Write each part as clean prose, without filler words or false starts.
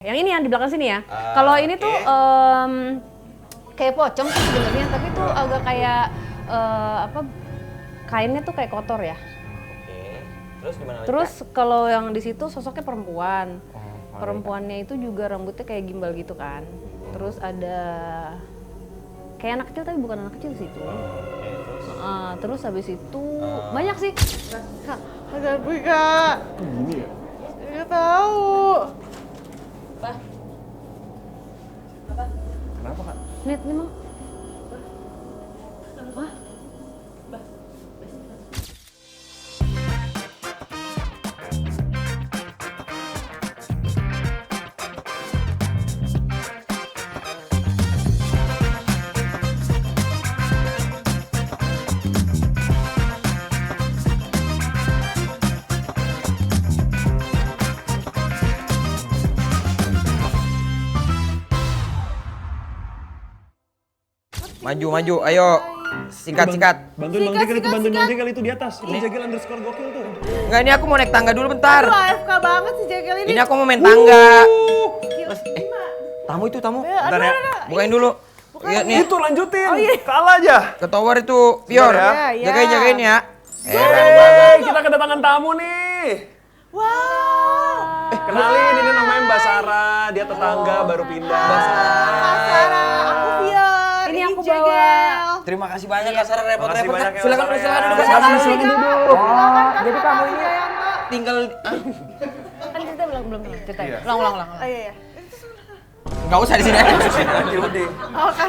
Yang ini yang di belakang sini ya. Kalau ini tuh kayak pocong sih sebenarnya, tapi tuh agak kayak apa? Kainnya tuh kayak kotor ya. Oke. Terus gimana lagi? Terus kalau yang di situ sosoknya perempuan. Perempuannya itu juga rambutnya kayak gimbal gitu kan. Terus ada kayak anak kecil tapi bukan anak kecil sih itu. Terus habis itu banyak sih. Kak, ada apa Kak? Gini ya? Nggak tahu. Bah. Kenapa Kak? Net memang. Wah. Maju, ayo. Sikat. Bantuin Bang Jegel itu, bantuin Bang Jegel itu di atas. Ini Jegel underscore gokil tuh. Enggak, ini aku mau naik tangga dulu bentar. Aduh, AFK banget si Jegel ini. Ini aku mau main tangga. Mas, Tamu itu, tamu. Bentar ya. Bukain dulu. Iya nih, Itu lanjutin. Kalah aja. ke tower itu, Pior. Iya. Jagain ya. Heran Hey, banget. kita kedatangan tamu nih. Wow. Kenalin, ini namanya Mbak Sarah. Dia tetangga baru pindah. Kak Sarah, aku Pior. Ini aku Jegel. bawa. Terima kasih banyak Kak Sarah, repot-repot. Makasih banyak ya, Silakan Sarah, silakan ya. duduk. Silakan duduk. Jadi kamu ini tinggal Kan cerita belum cerita. Iya. Ulang. Oh iya. enggak usah di sini aja. Yaudah. Oh Kak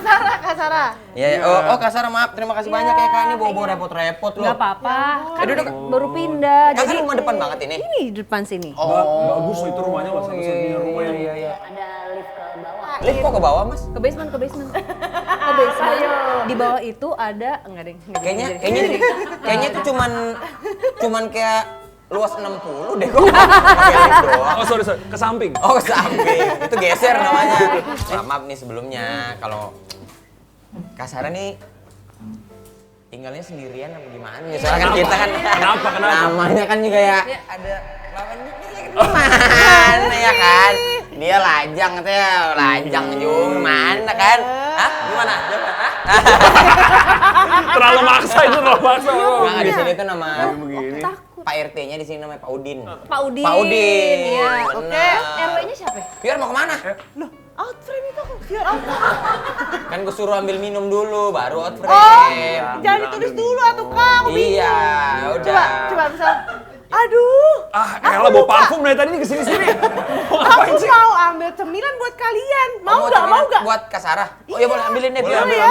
Sarah. Iya, oh Kak Sarah maaf, terima kasih banyak ya Kak, ini bawa repot-repot loh. Enggak apa-apa. Kan Duduk. baru pindah. Kan rumah depan banget ini. Ini di depan sini. Bagus loh itu rumahnya loh, satu-satunya rumah yang Ada lift ke bawah. Lift kok ke bawah, Mas? Ke basement. Ke basement. Di bawah itu ada enggak deh. Kayaknya itu cuman kayak luas 60 deh kok. Pakai lift doang. Oh sorry, ke samping. Oh, ke samping. Itu geser namanya. Maaf nih sebelumnya kalau Kak Sarah nih tinggalnya sendirian apa gimana? Soalnya kan kita kan Kenapa? namanya kan juga ya ada lawannya gimana ya kan? Dia lajang katanya, lajang juga mana kan? Hah? Gimana? Hah? Terlalu maksa itu, terlalu maksa. Enggak, di sini tuh nama Begini. Pak RT-nya di sini namanya Pak Udin. Pak Udin. Pak Udin. Iya. Oke. RW-nya siapa ya? Pior mau kemana? Out frame itu aku Pior. Kan gue suruh ambil minum dulu, baru out frame. Oh, jangan ditulis dulu atuh Kak. Aku bingung. Iya, udah. Coba misal. Aduh. Elah bawa parfum dari tadi nih kesini-sini. Aku mau ambil cemilan buat kalian. Mau nggak? Buat Kak Sarah. Oh iya boleh ambilin deh, Boleh, Pior. ambil, Ya,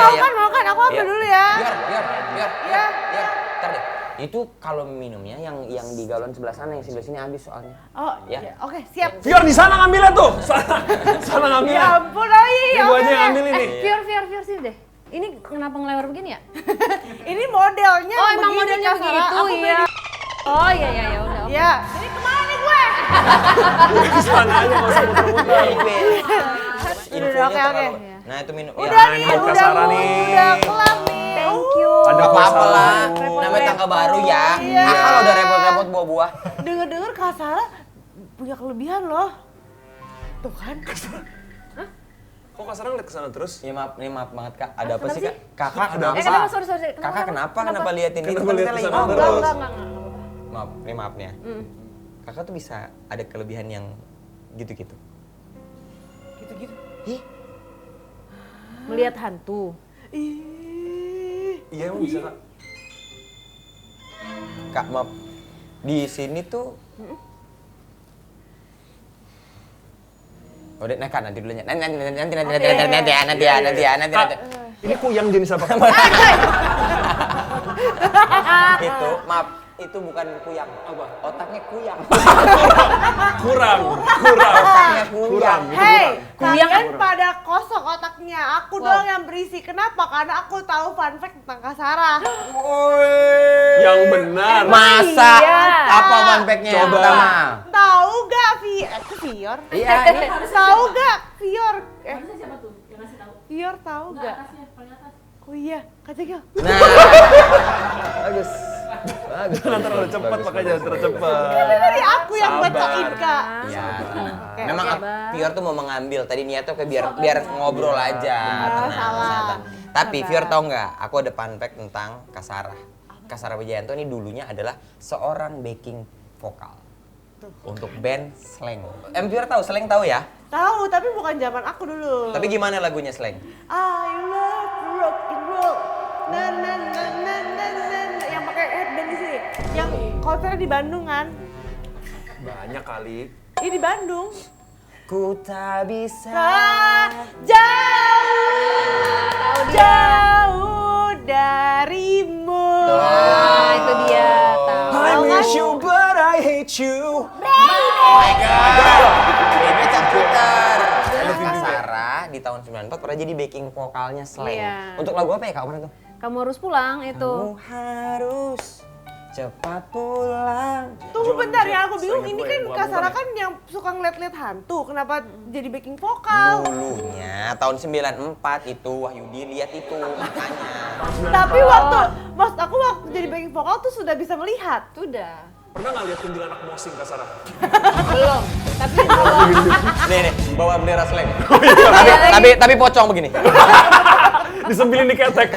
ambil. mau kan. Aku ambil dulu ya. Biar. Iya. Ntar deh. Itu kalau minumnya yang di galon sebelah sana, yang sebelah sini habis soalnya. Oh, Ya. iya. Oke, siap. Fior di sana ngambilnya tuh. Sana ngambilnya. Ya ampun, oh iya. Ini gua aja yang ambil ini. Fior sini deh. Ini kenapa ngelewar begini ya? Ini modelnya Oh, emang begini, modelnya Kak Sarah. begitu Aku iya. Oh iya udah. Oke. Iya. Ini kemana nih gue? Di sana aja nggak usah muter-muter. Infonya Oke. terlalu. Nah itu minum. Udah ini nih, buat Kak udah Sarah nih. Udah kelar nih. Thank you. Ada Apa-apa lah. Repot-repot. Namanya tangga baru ya. Iya. Kalau udah repot-repot buah-buah. Dengar-dengar Kak Sarah punya kelebihan loh. Tuh kan? Kok Kak Sarah ngeliat kesana terus? Ya maaf banget Kak. Ada apa sih Kak? Ada Kakak apa? kenapa? Sorry. Kakak kenapa liatin itu? Kenapa liat Kan kesana kita lagi terus? ngobrol. Enggak. Maaf nih ya. Kakak tuh bisa ada kelebihan yang gitu-gitu. Gitu-gitu. Ih, Melihat hantu. Ih. Iya emang bisa Kak. Kak maaf. Di sini tuh udah Kak nanti dulunya. Nanti ya. Kak, ini kuyang jenis apa? Itu maaf, itu bukan kuyang. Apa? Otaknya kuyang. Kurang. Otaknya kuyang. Hei, Kuyang kalian pada kosong otaknya. Aku doang yang berisi. Kenapa? Karena aku tahu fun fact tentang Kak Sarah. Yang benar. Masa Iya. apa fun fact-nya yang Coba. pertama? Tahu gak Fior? Iya, ini Tahu gak Fior? Siapa tuh yang ngasih tahu? Fior tahu gak? Oh iya, Kak Jegel. nah bagus. Jangan terlalu cepat makanya jangan terlalu cepat. Dari aku yang Sabar. bacain Kak. Ya. Oke, Memang oke. Fior tuh mau mengambil tadi niatnya kayak biar ngobrol aja, tenang, salah. santai. Tapi Sabar. Fior tahu nggak? Aku ada fun fact tentang Kasara. Kasara Wijayanto ini dulunya adalah seorang backing vokal untuk band Slank. Fior tahu Slank tahu ya? Tahu, tapi bukan zaman aku dulu. Tapi gimana lagunya Slank? I love rock and roll. Na na na na na na na. Yang pakai headband di sini. Yang konsernya di Bandung kan? Banyak kali. Ini di Bandung. Ku tak bisa. Jauh darimu. Nah, itu dia. Tahu. I miss you but I hate you. Oh my god. Baby Computer. Kasara di tahun 94 pernah jadi backing vokalnya Slank. Iya. Untuk lagu apa ya Kak kemarin tuh? Kamu harus pulang itu. Kamu harus cepat pulang. Tunggu bentar ya, aku bingung. Seingat Ini gue kan yang bukan Kasara ya? kan yang suka ngeliat-liat hantu. Kenapa jadi backing vokal? Dulunya tahun 94 itu Wahyudi lihat itu makanya. Tapi waktu, maksud aku waktu jadi backing vokal tuh sudah bisa melihat. Sudah. Pernah nggak lihat kuntilanak mosing Kasara? Belum. Tapi belum. Nih bawa bendera Slank. Iya, tapi pocong begini. Disembilin di ketek.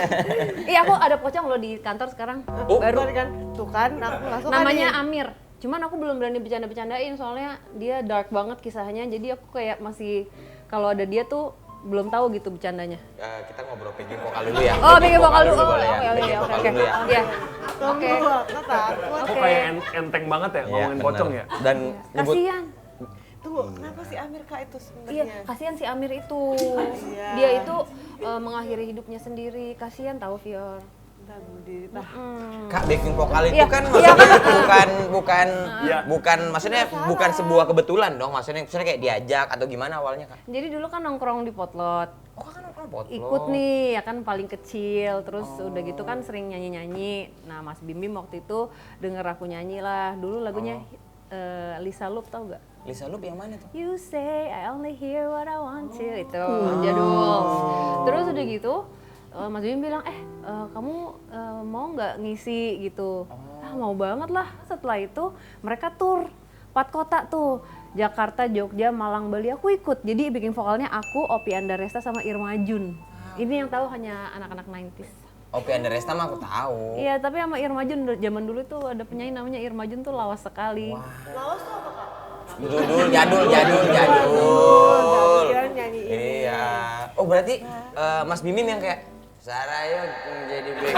Iya, aku ada pocong loh di kantor sekarang. Oh, Baru. Kan? Tuh kan, aku nggak suka Namanya nih. Amir. Cuman aku belum berani bercanda-bercandain soalnya dia dark banget kisahnya. Jadi aku kayak masih kalau ada dia tuh belum tahu gitu bercandanya. Kita ngobrol backing vokal dulu ya. Oh, bikin vokal dulu. Oh, boleh ya. oke, Backing vokal oke. dulu ya. Iya. Tunggu, Oke. aku takut. Kok kayak enteng banget ya ngomongin Iya, pocong benar. ya? Dan nyebut Kasihan. Tunggu, kenapa si Amir Kak itu Iya, sebenarnya? kasihan si Amir itu. Iya. Dia itu mengakhiri hidupnya sendiri. Kasihan tahu Fior. Bentar, bunuh diri. Nah, Kak backing vokal itu Iya. kan Iya. maksudnya Iya. maksudnya bukan sebuah kebetulan dong. Maksudnya kayak diajak atau gimana awalnya Kak? Jadi dulu kan nongkrong di Potlot. Oh kan nongkrong potlot. Ikut nih, ya kan paling kecil. Terus udah gitu kan sering nyanyi-nyanyi. Nah, Mas Bim Bim waktu itu denger aku nyanyi lah. Dulu lagunya Lisa Loop, tau gak? Lisa Loop yang mana tuh? You say I only hear what I want to. Itu jadul. Terus udah gitu Mas Bim bilang, kamu mau nggak ngisi gitu? Ah, mau banget lah. Setelah itu mereka tur 4 kota tuh. Jakarta, Jogja, Malang, Bali, aku ikut. Jadi bikin vokalnya aku, Opi Andaresta sama Irma Jun. Ini yang tahu hanya anak-anak 90s. Oke, Andaresta mah aku tahu. Iya, tapi sama Irma Jun zaman dulu tuh ada penyanyi namanya Irma Jun tuh lawas sekali. Lawas tuh apa Kak? Jadul. Kira nyanyi ini. Iya. Oh berarti Mas Bimim yang kayak Sarah yuk jadi backing.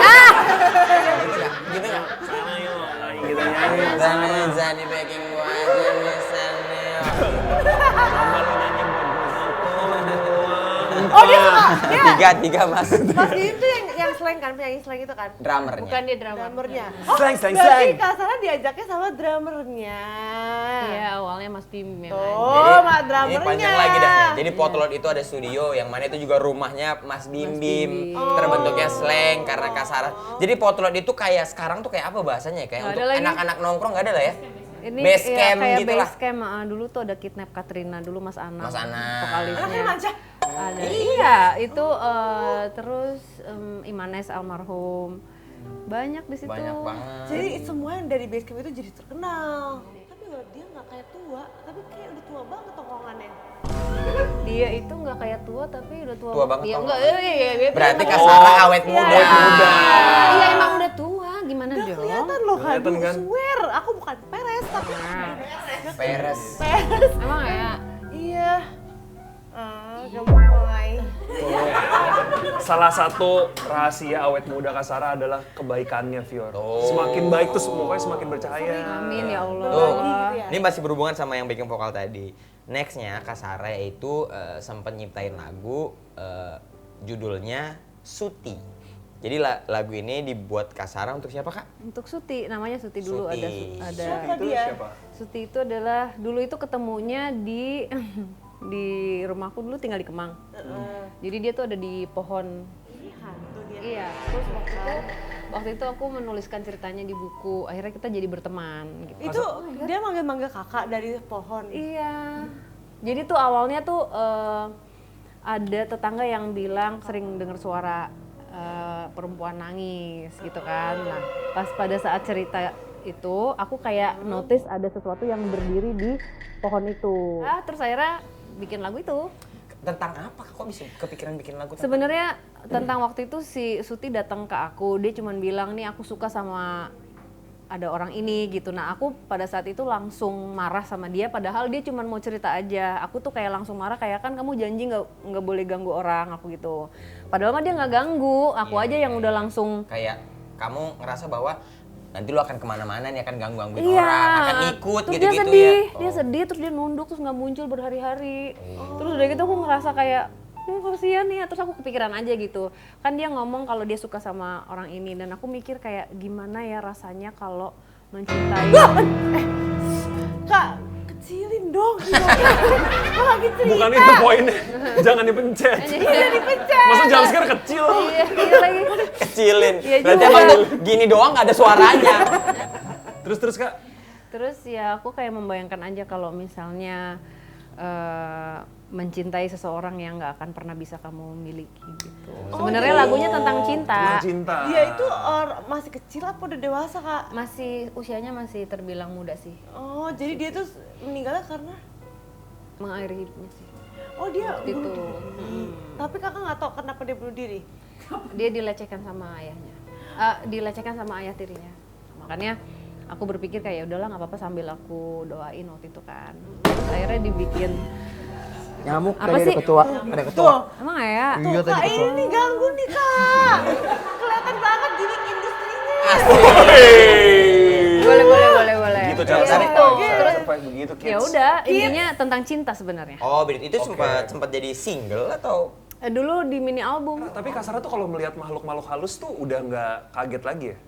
Gitu nggak? Sana yuk, kita nyanyi. Sana jadi backing gua aja nih sana yuk. Sama lu nyanyi Oh dia suka, Tiga Mas. Mas Bim tuh yang slang kan, penyanyi slang itu kan? Drummernya. Bukan dia drama. Drummernya. Oh, Slang, slang, berarti slang. Kak Sarah diajaknya sama drummernya. Iya, awalnya Mas Bim memang. Oh, mak Ini drummernya. panjang lagi dah. Jadi Potlot itu ada studio yang mana itu juga rumahnya Mas Bim Bim. Terbentuknya Slang karena Kasara. Jadi Potlot itu kayak sekarang tuh kayak apa bahasanya ya? Kayak Nggak untuk ada lagi. anak-anak nongkrong nggak ada lah ya? Ini Base iya, camp kayak gitu lah. base camp. Dulu tuh ada Kidnap Katrina, dulu Mas Anam. Mas Anam. Vokalisnya. Anaknya manja. Ada. Iya, itu terus Imanes almarhum. Banyak di situ. Banyak banget. Jadi semua yang dari base camp itu jadi terkenal. Tapi dia nggak kayak tua, tapi kayak udah tua banget tongkongannya. Dia itu nggak kayak tua tapi udah tua. Tua banget Iya, tau. enggak. Iya, Berarti emang- Kasara awet muda. Iya, iya, emang udah tua. Gimana Udah dong? kelihatan loh kan, Kelihatan kan? swear. Aku bukan peres, tapi Peres. peres. Emang ya? Iya. Gemoy. Salah satu rahasia awet muda Kasara adalah kebaikannya, Fior. Semakin baik tuh pokoknya semakin bercahaya. Amin ya Allah. Tuh, gitu ya? ini masih berhubungan sama yang bikin vokal tadi. Nextnya Kasara yaitu sempat nyiptain lagu judulnya Suti. Jadi lagu ini dibuat Kasara untuk siapa Kak? Untuk Suti, namanya Suti dulu. Suti. ada Siapa Itu dia? siapa? Suti itu adalah dulu itu ketemunya di di rumahku dulu tinggal di Kemang. Jadi dia tuh ada di pohon. Hantu dia. Iya. Terus waktu itu aku menuliskan ceritanya di buku. Akhirnya kita jadi berteman. Gitu. Itu dia manggil-manggil kakak dari pohon. Iya. Jadi tuh awalnya tuh ada tetangga yang bilang sering dengar suara perempuan nangis gitu kan. Nah pas pada saat cerita itu aku kayak notice ada sesuatu yang berdiri di pohon itu. Terus akhirnya bikin lagu itu. Tentang apa? Kok bisa kepikiran bikin lagu? Sebenarnya tentang waktu itu si Suti datang ke aku, dia cuman bilang nih aku suka sama ada orang ini gitu. Nah aku pada saat itu langsung marah sama dia, padahal dia cuman mau cerita aja. Aku tuh kayak langsung marah kayak kan kamu janji nggak boleh ganggu orang aku gitu. Padahal mah dia nggak ganggu, aku aja yang udah langsung kayak kamu ngerasa bahwa nanti lu akan kemana-mana nih, akan gangguin orang, akan ikut terus gitu-gitu dia sedih, ya. dia sedih terus dia nunduk terus nggak muncul berhari-hari. Terus udah gitu aku ngerasa kayak kasihan nih, terus aku kepikiran aja gitu. Kan dia ngomong kalau dia suka sama orang ini dan aku mikir kayak gimana ya rasanya kalau mencintai. Kak, kecilin dong. Kok lagi cerita? Bukan itu poinnya. Jangan dipencet. Iya dipencet. Masa jumpscare kecil? Iya lagi. Kecilin. Iya Berarti juga. emang gini doang nggak ada suaranya. Terus Kak? Terus ya aku kayak membayangkan aja kalau misalnya mencintai seseorang yang nggak akan pernah bisa kamu miliki gitu. Sebenarnya lagunya tentang cinta. Tentang cinta. Dia itu masih kecil apa udah dewasa, Kak? Masih usianya masih terbilang muda sih. Oh, jadi dia tuh meninggalnya karena Mengakhiri hidupnya sih. oh dia Waktu itu. bunuh diri. Tapi Kakak nggak tahu kenapa dia bunuh diri. Dia dilecehkan sama ayahnya. Dilecehkan sama ayah tirinya. Makanya aku berpikir kayak ya udahlah nggak apa-apa sambil aku doain waktu itu kan. Terus akhirnya dibikin Nyamuk Apa sih? Ada ketua. emang ya? Iya Kak ini ganggu nih, Kak. Kelihatan banget gimmick industrinya. Boleh. Gitu cara Iya, cari. gitu. Terus supaya begitu kids. Ya udah, intinya tentang cinta sebenarnya. Oh, berarti itu sempat jadi single atau? Dulu di mini album. Tapi Kasara tuh kalau melihat makhluk-makhluk halus tuh udah nggak kaget lagi ya?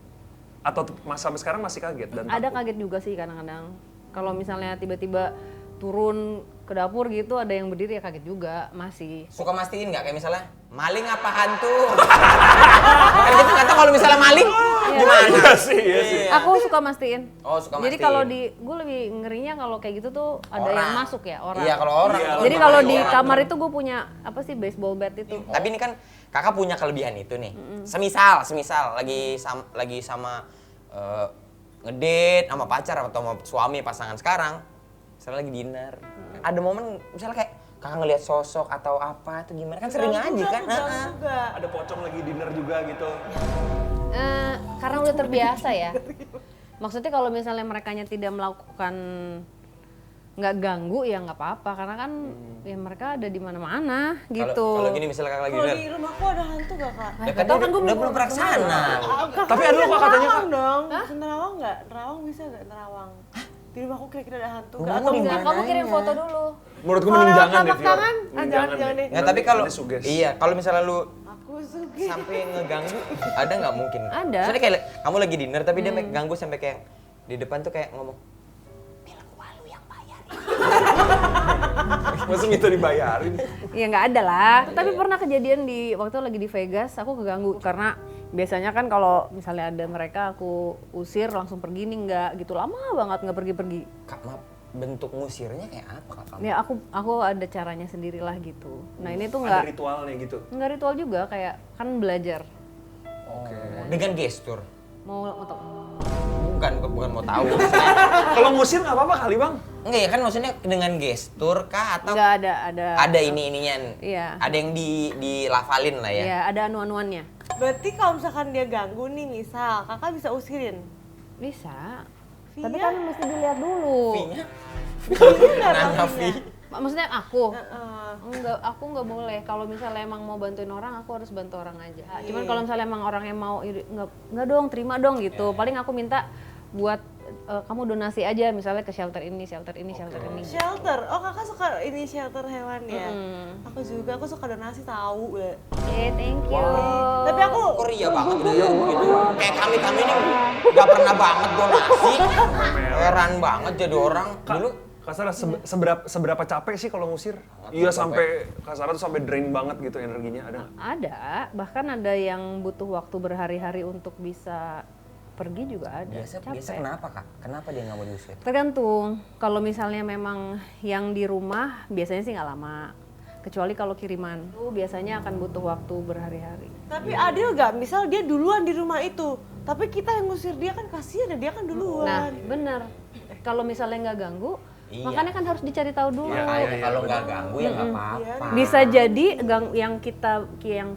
Atau sampai sekarang masih kaget dan Ada takut? kaget juga sih kadang-kadang. Kalau misalnya tiba-tiba turun ke dapur gitu ada yang berdiri ya kaget juga masih. Suka mastiin nggak kayak misalnya maling apa hantu? Kan kita nggak tahu kalau misalnya maling gimana? Iya sih, iya sih. Aku suka mastiin. Oh, suka Jadi mastiin. kalau gue lebih ngerinya kalau kayak gitu tuh ada Orang. yang masuk ya orang. Iya, kalau orang. Iya. Jadi kalau di kamar itu gue punya apa sih baseball bat itu. Tapi ini kan kakak punya kelebihan itu nih. Semisal lagi sama ngedate sama pacar atau sama suami pasangan sekarang, misalnya lagi dinner, ada momen misalnya kayak kakak ngelihat sosok atau apa itu gimana kan sering aja kan? Juga. Ada pocong lagi dinner juga gitu. Karena udah terbiasa ya. Maksudnya kalau misalnya merekanya tidak melakukan nggak ganggu ya nggak apa-apa karena kan ya mereka ada di mana-mana gitu. Kalau gini misalnya kakak lagi Kalau dinner, di rumahku ada hantu gak, Kak? ya kan dia udah belum pernah kesana. Tapi ada loh, Kak, katanya, Kak. Nerawang dong. Bisa nerawang nggak? Nerawang bisa nggak nerawang? Di rumahku kira-kira ada hantu nggak? Rumahmu Atau di Enggak, mana? kamu kirim foto dulu. Menurutku Kalau mending lewat jangan deh, telapak Vio. tangan? Mending Jangan deh. deh. Ya tapi kalau Nanti suges. iya kalau misalnya lu Aku sugi. sampai ngeganggu ada nggak mungkin? Ada. Soalnya kayak kamu lagi dinner tapi dia ganggu sampai kayak di depan tuh kayak ngomong film gua lu yang bayar. Masa minta dibayarin? Ya nggak ada lah. Tapi pernah kejadian di waktu lagi di Vegas aku keganggu karena biasanya kan kalau misalnya ada mereka aku usir langsung pergi nih nggak gitu lama banget nggak pergi-pergi. Kak, maaf, bentuk ngusirnya kayak apa kak kamu? Ya aku ada caranya sendirilah gitu. Nah ini tuh Ada nggak ritualnya gitu. ritual juga kayak kan belajar Oke. Dengan gestur. mau untuk Bukan mau tahu. Kalau ngusir nggak apa-apa kali bang? Enggak ya kan maksudnya dengan gestur kah atau nggak ada ada inian? Iya. Ada yang dilafalin lah ya. ya ada anu-anuannya Berarti kalau misalkan dia ganggu nih misal, kakak bisa usirin? bisa. Via? Tapi kan mesti dilihat dulu. V-nya? Nggak tahu Nana V. V-nya. Maksudnya aku Heeh. aku nggak boleh. Kalau misalnya emang mau bantuin orang, aku harus bantu orang aja. Cuman kalau misalnya emang orang yang mau nggak dong, terima dong gitu. Paling aku minta buat kamu donasi aja, misalnya ke shelter ini, shelter ini. Shelter, oh kakak suka ini shelter hewan ya? Aku juga, aku suka donasi tahu. Thank you. Tapi aku Kok ria banget gitu. Kayak kami ini nggak pernah banget donasi. Heran banget jadi orang. Dulu Kasara seberapa capek sih kalau ngusir? Iya sampai Kasara tuh sampai drain banget gitu energinya ada nggak? Ada, bahkan ada yang butuh waktu berhari-hari untuk bisa pergi juga ada. biasa Capek. kenapa kak? Kenapa dia nggak mau diusir? Tergantung. Kalau misalnya memang yang di rumah biasanya sih nggak lama. Kecuali kalau kiriman, itu biasanya akan butuh waktu berhari-hari. Tapi adil gak? Misal dia duluan di rumah itu, tapi kita yang ngusir dia kan kasihan ya, dia kan duluan. Nah, bener. Kalau misalnya nggak ganggu, Iya. makanya kan harus dicari tahu dulu. Makanya kalau nggak ganggu ya nggak apa-apa. Bisa jadi yang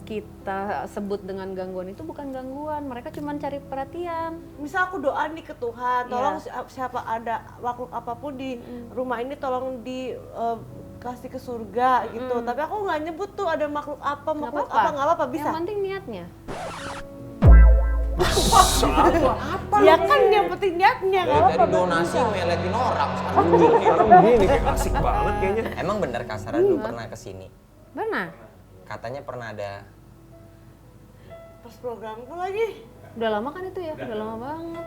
kita sebut dengan gangguan itu bukan gangguan, mereka cuma cari perhatian. Misal aku doa nih ke Tuhan, tolong siapa ada makhluk apapun di rumah ini tolong kasih ke surga gitu. Tapi aku nggak nyebut tuh ada makhluk apa, makhluk apa, nggak apa-apa, bisa. Yang penting niatnya. Ya kan yang penting niatnya, nggak apa-apa. Dari donasi meletin orang. Sekarang begini kayak asik banget kayaknya. Emang bener Kasara dulu pernah kesini? Benar. Katanya pernah ada. Pas programku lagi. Udah lama kan itu ya? Udah lama banget.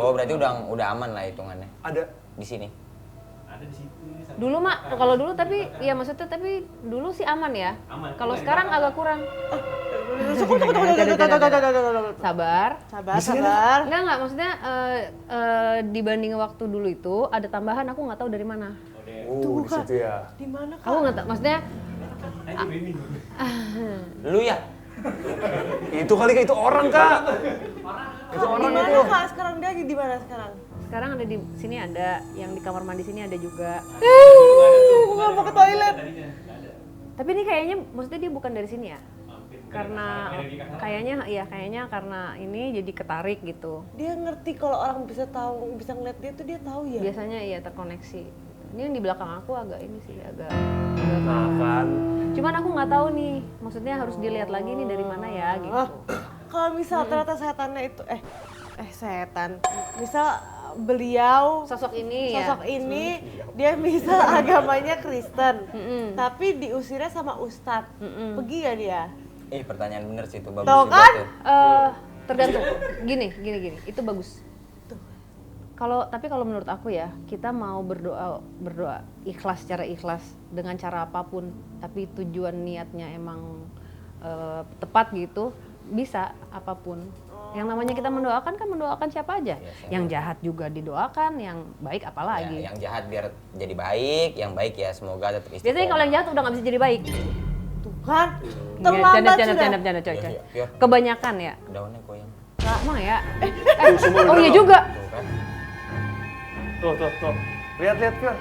Oh berarti udah aman lah hitungannya Ada di sini. Dulu kalau dulu tapi ya maksudnya tapi dulu sih aman ya. Kalau sekarang agak kurang. Sabar. Enggak maksudnya dibanding waktu dulu itu ada tambahan aku nggak tahu dari mana. di situ ya. Di mana Kak? Aku nggak tahu maksudnya Lu ya? Itu kali Kak, itu orang Kak. Itu Di orang mana itu. Kak? Sekarang dia di mana sekarang? sekarang ada di sini ada, yang di kamar mandi sini ada juga. Aku nggak mau ke toilet. Tapi ini kayaknya maksudnya dia bukan dari sini ya? Karena kayaknya karena ini jadi ketarik gitu. Dia ngerti kalau orang bisa tahu, bisa ngeliat dia tuh dia tahu ya. Biasanya iya terkoneksi. Ini yang di belakang aku agak ini sih agak Nah kan. cuman aku nggak tahu nih, maksudnya harus dilihat lagi nih dari mana ya gitu. Kalau misal ternyata setannya itu setan. Misal beliau Sosok ini dia misal agamanya Kristen, tapi diusirnya sama ustadz, pergi gak dia? Pertanyaan bener sih itu bagus Tuh juga kan? tuh. Tergantung. Gini, itu bagus. Tapi kalau menurut aku ya, kita mau berdoa secara ikhlas dengan cara apapun, tapi tujuan niatnya emang tepat gitu, bisa apapun. Yang namanya kita mendoakan kan mendoakan siapa aja. Yang jahat juga didoakan, yang baik apalagi. Yang jahat biar jadi baik, yang baik ya semoga tetap istiqomah. Biasanya kalau yang jahat udah nggak bisa jadi baik. Tuh kan? Terlambat sudah. Canda, coy. Iya. Kebanyakan ya. Daunnya goyang. Emang ya? Oh iya juga. Tuh kan. Tuh. Lihat Fior.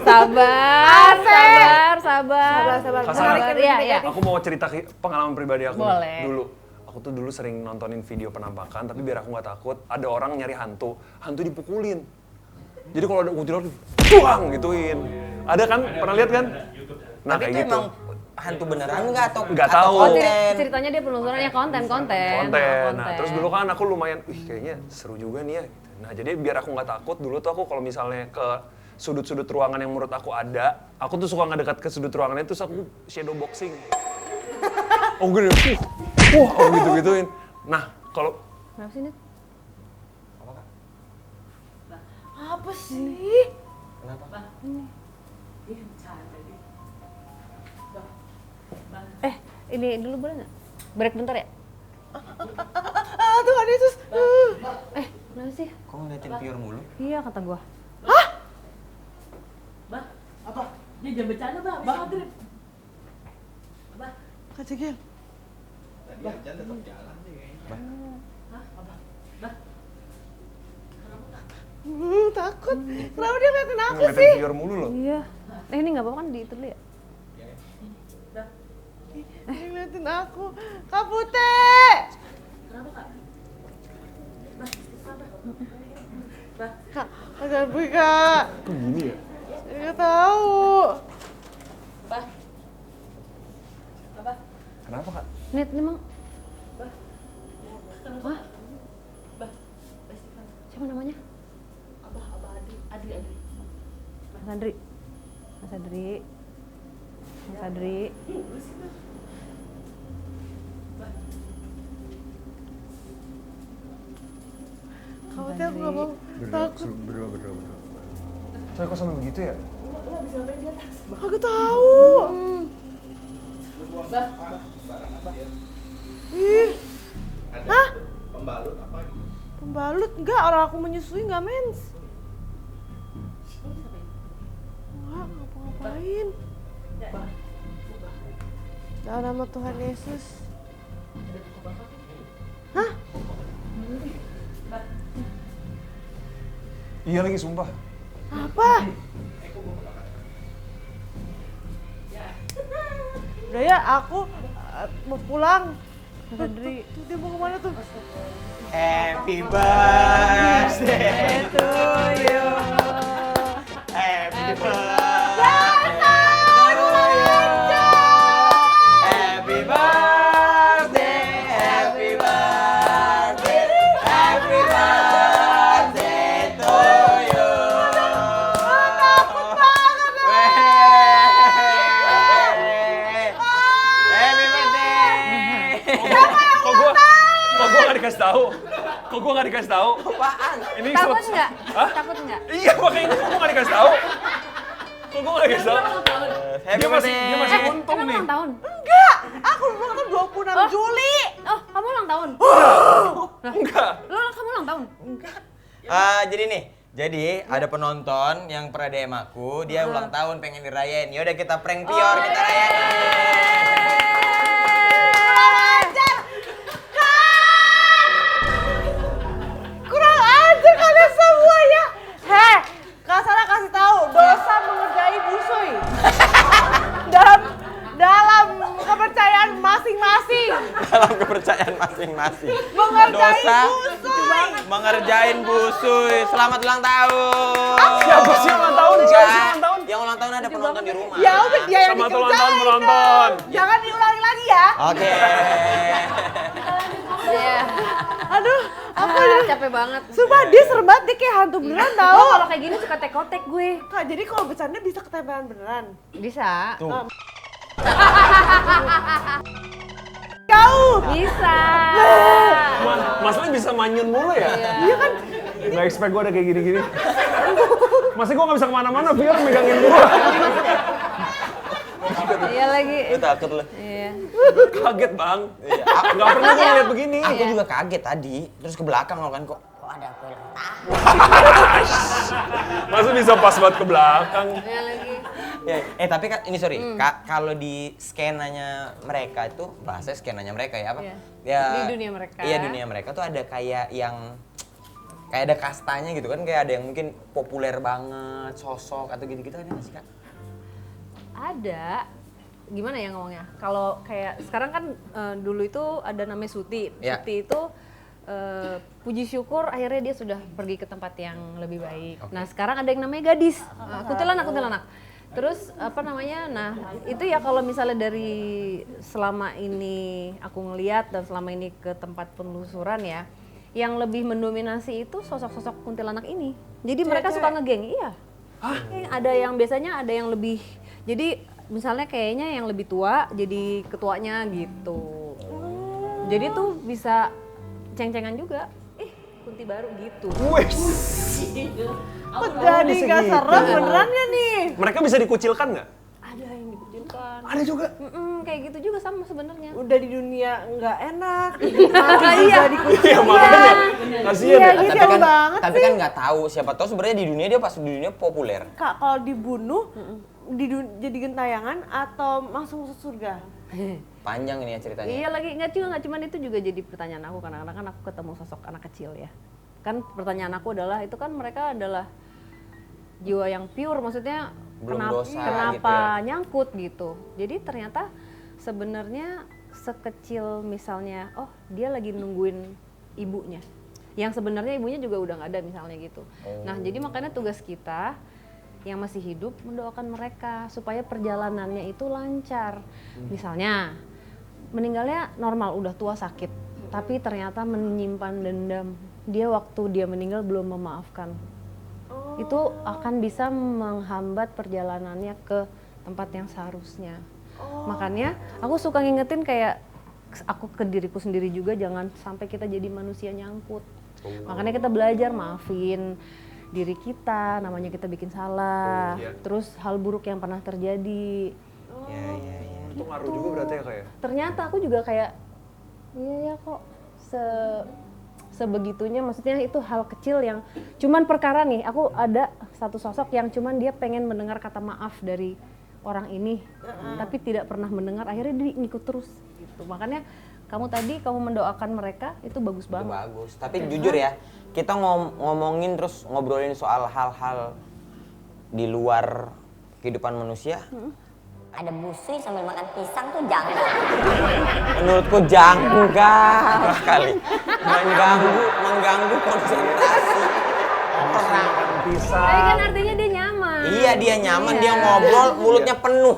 Sabar. Kasar. Iya. Aku mau cerita pengalaman pribadi aku nih. Boleh. Dulu. Aku tuh dulu sering nontonin video penampakan, tapi biar aku nggak takut, ada orang nyari hantu dipukulin. Jadi kalau ada kuntilanak, buang gituin. Ada kan? Pernah lihat kan? Nah Tapi kayak itu gitu. emang hantu beneran nggak atau Nggak atau tahu. konten? Ceritanya dia penelusurannya konten. Nah, terus dulu kan aku lumayan, kayaknya seru juga nih ya. Nah, jadi biar aku nggak takut, dulu tuh aku kalau misalnya ke sudut-sudut ruangan yang menurut aku ada, aku tuh suka ngedekat ke sudut ruangan itu, terus aku shadow boxing. Oh gini, aku gitu-gituin. Nah, kalau Kenapa sih, Nit? Apa sih? Kenapa? Ini dulu boleh nggak? Break bentar ya? Tuhan Yesus. Kenapa sih? Kok ngeliatin Pior mulu? Iya kata gua. Dia jangan bercanda, Mbak. Mbak Adrin. Kak Cegil. Takut. Kenapa dia ngeliatin aku ngeliatin sih? Fior mulu loh. Iya. Ini nggak apa-apa kan di itu dulu ya? Dia ngeliatin aku. Kak Pute! Kak, agak pergi Kak. Kok gini ya? Saya nggak tahu. Kenapa Kak? Nit, ini emang siapa namanya? Adri. Mas Adri. Kak Pute aku nggak mau. Takut. Berdua. Coy kok sampai begitu ya? Aku tahu. Ih. Hah? Pembalut? Enggak, orang aku menyusui nggak mens. Dalam nama Tuhan Yesus. Iya lagi sumpah. Apa? Udah ya, aku mau pulang. Tuh, dia mau kemana tuh? Happy birthday to you. Happy birthday to you. Happy birthday, happy birthday, happy birthday to you. Happy birthday. Kok gua nggak dikasih tahu? Kok gua nggak dikasih tahu? Apaan? Ini Takut selesai. nggak? Hah? Takut nggak? Iya makanya itu kok gua nggak dikasih tahu? Kok gua nggak dikasih tahu? Happy Dia masih birthday. untung Emang nih. ulang tahun? Enggak, aku ulang tahun 26 Juli. Oh, kamu ulang tahun? Enggak. Kamu ulang tahun? Jadi nih, ada penonton yang pernah DM aku, dia ulang tahun pengen dirayain. Yaudah kita prank Pior, kita rayain. Kurang ajar kalian semua ya. Heh, Kak Sarah kasih tahu dosa mengerjai busui. dalam kepercayaan masing-masing. Dalam kepercayaan masing-masing. Mengerjai Dosa busui. mengerjain busui. Selamat ulang tahun. Siapa sih yang ulang tahun? Siapa sih yang ulang tahun? Yang ulang tahun ada penonton di rumah. Ya udah dia yang Selamat ulang tahun, dikerjain penonton. dong. Jangan diulangi lagi ya. Oke. Iya. Aduh, aku Capek banget. sumpah dia serem banget, dia kayak hantu beneran tau. Gue kalau kayak gini suka tek-kotek gue. Kak, jadi kalau bercanda bisa ketempelan beneran. Bisa. Tuh. Jauh. Bisa. Mas Li bisa manyun mulu ya? Iya kan? Nggak expect gue ada kayak gini-gini. Masih gue nggak bisa kemana-mana, Pior megangin gue. Iya lagi. Lu takut lu? Iya. Kaget bang. Iya. Nggak pernah gue ngeliat begini. Aku juga kaget tadi. Terus ke belakang lo kan kok ada aku ulang tahun. Masa bisa pas banget ke belakang. Iya lagi. Ya, tapi ini sorry, kalau di skenanya mereka itu, bahasa skenanya mereka ya apa? Iya. Ya, Di dunia mereka. Iya, dunia mereka tuh ada kayak ada kastanya gitu kan, kayak ada yang mungkin populer banget, sosok atau gitu-gitu ada nggak sih Kak? Ada. Gimana ya ngomongnya? Kalau kayak sekarang kan dulu itu ada namanya Suti. Ya. Suti itu puji syukur akhirnya dia sudah pergi ke tempat yang lebih baik. Oke. Nah sekarang ada yang namanya gadis, kuntilanak. Terus apa namanya? Nah itu ya kalau misalnya dari selama ini aku ngeliat dan selama ini ke tempat penelusuran ya, yang lebih mendominasi itu sosok-sosok kuntilanak ini. Jadi mereka suka ngegeng, iya. Ada yang biasanya ada yang lebih, jadi misalnya kayaknya yang lebih tua jadi ketuanya gitu. Jadi tuh bisa ceng-cengan juga. Kunti baru gitu. Wes. Kok jadi gak serem beneran ya nih? Mereka bisa dikucilkan nggak? Ada yang dikucilkan. Ada juga. Kayak gitu juga sama sebenarnya. Udah di dunia nggak enak. Iya. Iya makanya. Kasian ya. Iya. Tapi Kasian kan, banget tapi kan nggak tahu, siapa tahu sebenarnya di dunia dia pas di dunia populer. Kak, kalau dibunuh jadi gentayangan atau langsung masuk surga? Panjang ini ya ceritanya. Iya lagi, nggak cuman itu juga jadi pertanyaan aku kadang-kadang kan aku ketemu sosok anak kecil ya. Kan pertanyaan aku adalah itu kan mereka adalah jiwa yang pure, maksudnya Belum kenapa, dosa kenapa gitu ya. nyangkut gitu. Jadi ternyata sebenarnya sekecil misalnya, oh dia lagi nungguin ibunya. Yang sebenarnya ibunya juga udah nggak ada misalnya gitu. Nah jadi makanya tugas kita yang masih hidup mendoakan mereka supaya perjalanannya itu lancar. Misalnya meninggalnya normal, udah tua sakit, tapi ternyata menyimpan dendam. Dia waktu dia meninggal belum memaafkan. Itu akan bisa menghambat perjalanannya ke tempat yang seharusnya. Makanya aku suka ngingetin kayak aku ke diriku sendiri juga, jangan sampai kita jadi manusia nyangkut. Makanya kita belajar maafin diri kita, namanya kita bikin salah. Terus hal buruk yang pernah terjadi. Iya. Itu ngaruh juga berarti ya kayak. Ternyata aku juga kayak iya ya kok sebegitunya, maksudnya itu hal kecil yang cuman perkara nih, aku ada satu sosok yang cuman dia pengen mendengar kata maaf dari orang ini, tapi tidak pernah mendengar, akhirnya dia ngikut terus gitu. Makanya kamu mendoakan mereka itu bagus Itu banget. bagus. Tapi jujur ya, kita ngomongin terus ngobrolin soal hal-hal di luar kehidupan manusia. Ada busui sambil makan pisang tuh jangan. Menurutku janggal sekali. Mengganggu konsentrasi orang. Bisa. Tapi kan artinya dia nyaman. Iya, dia nyaman, dia ngobrol, mulutnya penuh.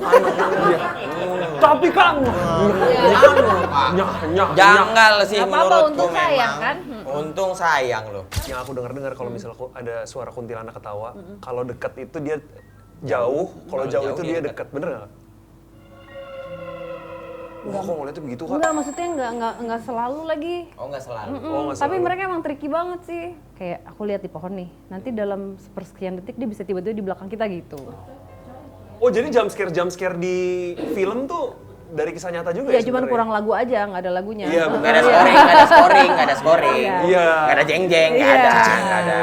Tapi kan Janggal sih Gak apa-apa, menurutku untung memang. sayang kan? Untung sayang loh. yang aku dengar kalau misalnya ada suara kuntilanak ketawa, kalau dekat itu dia jauh, kalau jauh itu dia dekat. Bener nggak? Wah, kok ngeliatnya begitu, Kak? Enggak, maksudnya enggak selalu lagi. Oh, nggak selalu. Oh, nggak Tapi selalu. mereka emang tricky banget sih. Kayak aku lihat di pohon nih, nanti dalam sepersekian detik dia bisa tiba-tiba di belakang kita gitu. Oh, jadi jump scare di film tuh dari kisah nyata juga Ya ya? cuman sebenarnya? kurang lagu aja, nggak ada lagunya. Iya, Nggak ada scoring. Iya. Nggak ada jeng-jeng, nggak Iya. ada.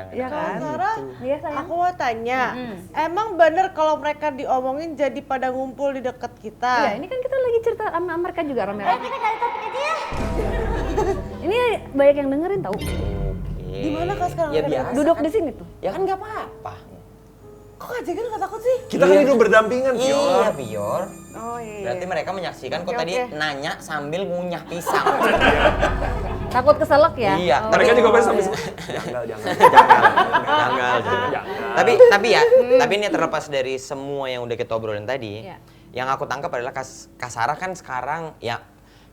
Iya kan? Sarah, Iya sayang. aku mau tanya, emang bener kalau mereka diomongin jadi pada ngumpul di dekat kita? Iya, ini kan kita lagi cerita sama mereka juga rame-rame. Kita ganti topik aja ya. Ini banyak yang dengerin tahu. Di mana Kak sekarang? Ya ada? biasa. Duduk kan. di sini tuh. Ya kan nggak apa-apa. Kok Kak Jegen nggak takut sih? Kita kan hidup berdampingan, Iya, Pior. Pior. Oh iya. Berarti mereka menyaksikan kok Oke, tadi oke. nanya sambil ngunyah pisang. Takut keselak ya? Iya, Oh. Mereka juga pasti sambil Jangan. Tapi ini terlepas dari semua yang udah kita obrolin tadi, Iya. yang aku tangkap adalah Kak Sarah kan sekarang ya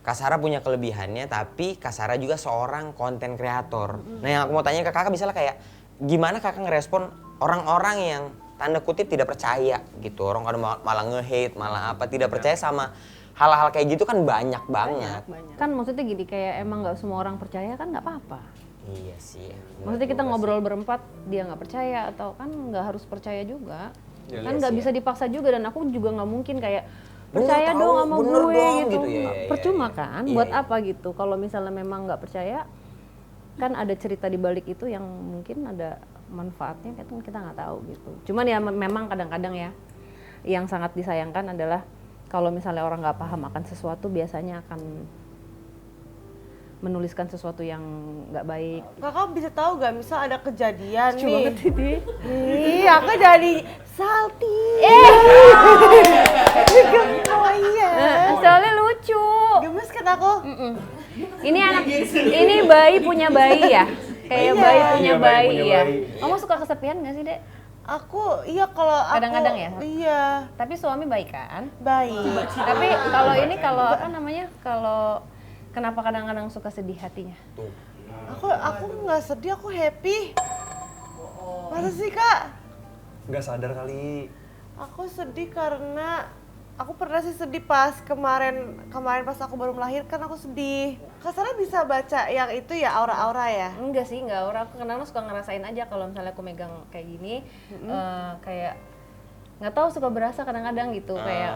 Kak Sarah punya kelebihannya, tapi Kak Sarah juga seorang konten kreator. Nah, yang aku mau tanya ke kakak misalnya kayak gimana kakak ngerespon orang-orang yang tanda kutip tidak percaya gitu, orang kadang malah nge-hate, malah apa, tidak percaya sama hal-hal kayak gitu kan banyak banget. Kan maksudnya gini, kayak emang nggak semua orang percaya kan nggak apa-apa. Iya sih. Maksudnya kita ngobrol berempat, dia nggak percaya atau kan nggak harus percaya juga. Iya Kan nggak bisa dipaksa juga, dan aku juga nggak mungkin kayak Bener percaya tahu, dong sama bener gue dong, gitu. gitu. Iya, iya, Percuma iya. kan, Iya, buat iya. apa gitu. Kalau misalnya memang nggak percaya, kan ada cerita di balik itu yang mungkin ada manfaatnya, kita nggak tahu gitu. Cuman ya memang kadang-kadang ya, yang sangat disayangkan adalah kalau misalnya orang nggak paham akan sesuatu, biasanya akan menuliskan sesuatu yang nggak baik. Kakak bisa tahu gak misal ada kejadian Lucu nih. banget ini. Iya, aku jadi salty. Oh iya. Soalnya lucu. Gemes kan aku? Ini ini bayi punya bayi ya? Kayak Iya. bayi punya Iya, bayi bayi punya ya. bayi. Kamu suka kesepian gak sih, Dek? Aku, iya kalau aku. Kadang-kadang ya? Iya, Tapi suami baik kan? baik. Tapi kalau apa namanya? Kalau kenapa kadang-kadang suka sedih hatinya? Aku nggak sedih, aku happy. Masa sih Kak? Nggak sadar kali. Aku sedih karena aku pernah sih sedih pas kemarin pas aku baru melahirkan, aku sedih. Kak Sarah bisa baca yang itu ya, aura-aura ya? Enggak sih, enggak. Orang aku kadang-kadang suka ngerasain aja kalau misalnya aku megang kayak gini, kayak nggak tahu suka berasa kadang-kadang gitu kayak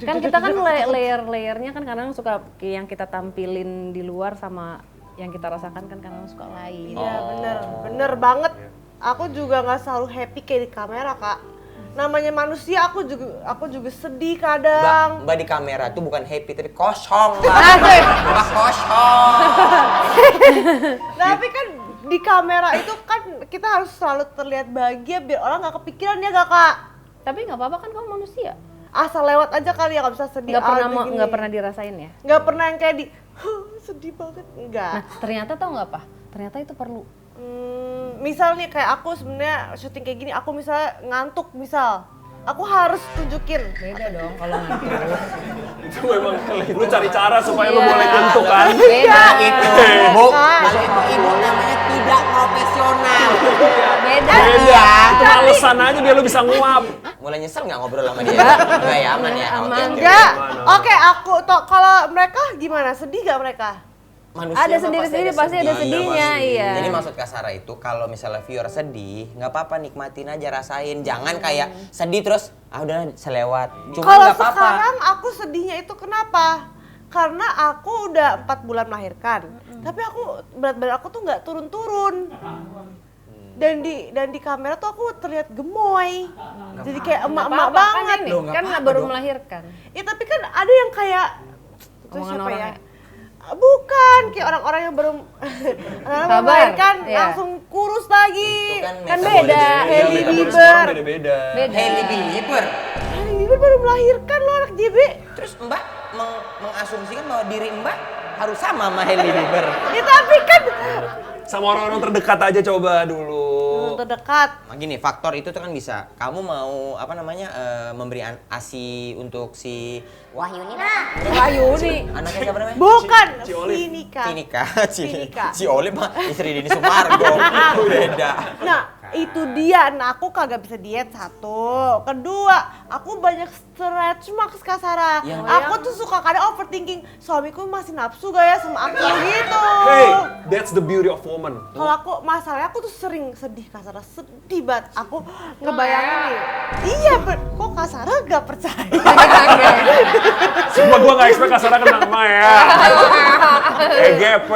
kan kita kan layer-layernya kan kadang suka yang kita tampilin di luar sama yang kita rasakan kan kadang suka lain. Iya bener banget. Aku juga nggak selalu happy kayak di kamera Kak. Namanya manusia, aku juga sedih kadang. Mbak di kamera tuh bukan happy tapi kosong, Mbak kosong. Tapi kan di kamera itu kan kita harus selalu terlihat bahagia biar orang nggak kepikiran ya gak Kak? Tapi nggak apa-apa kan, kamu manusia. Asal lewat aja kali ya, nggak bisa sedih. Nggak pernah dirasain ya. Nggak pernah yang kayak sedih banget, enggak. Nah ternyata tau nggak apa? Ternyata itu perlu. Misal nih kayak aku sebenarnya syuting kayak gini, aku misalnya ngantuk aku harus tunjukin. Beda dong kalau ngantuk. Itu memang lu cari cara supaya lu boleh ngantuk kan. Beda Itu, Bu. Kalau itu ibu namanya tidak profesional. Beda. Iya. Itu alasan aja biar lu bisa nguap. Mulai nyesel nggak ngobrol sama dia? Enggak ya, aman ya. Oke, oke. Enggak. Oke, aku kalau mereka gimana? Sedih gak mereka? Manusia Ada mah sendiri-sendiri, pasti ada sedih. sedihnya, iya. Jadi maksud Kak Sarah itu kalau misalnya viewer sedih, nggak apa-apa, nikmatin aja, rasain. Jangan kayak sedih terus, udah selewat. Cuma Kalau nggak apa-apa. sekarang aku sedihnya itu kenapa? Karena aku udah 4 bulan melahirkan, tapi aku berat badan aku tuh nggak turun-turun. dan di kamera tuh aku terlihat gemoy. Jadi kayak emak-emak Apa-apa, kan banget. ini, Loh, nggak kan apa-apa baru dong. melahirkan. Ya tapi kan ada yang kayak itu Omongan siapa orang ya? ya? Bukan, kayak orang-orang yang baru orang Sabar, melahirkan iya. langsung kurus lagi. Itu kan Kan metabolisme beda. dia Hailey beda. Bieber. Beda-beda. Beda. Hailey Bieber. Hailey Bieber baru melahirkan loh anak JB. Terus Mbak mengasumsikan bahwa diri Mbak harus sama sama Hailey Bieber. Ya tapi kan Sama orang-orang terdekat aja coba dulu. terdekat. Nah, gini, faktor itu tuh kan bisa. Kamu mau memberi ASI untuk si Wahyu ini Wayuni. anaknya siapa namanya? Bukan, Si Olive. Vinika. Tinika. Tinika. Si Olive mah istri Denny Sumargo. Beda. Nah, itu dia. Nah, aku kagak bisa diet satu. Kedua, aku banyak stretch marks Kak Sarah. Yang Aku tuh suka kadang overthinking, suamiku masih nafsu gak ya sama aku gitu. Hey, that's the beauty of woman. Kalau aku masalahnya aku tuh sering sedih Kak Sarah, sedih banget. Aku ngebayangin nih. Iya, kok Kak Sarah gak percaya? Sumpah gua gak expect Kasara kena emak ya. EGP.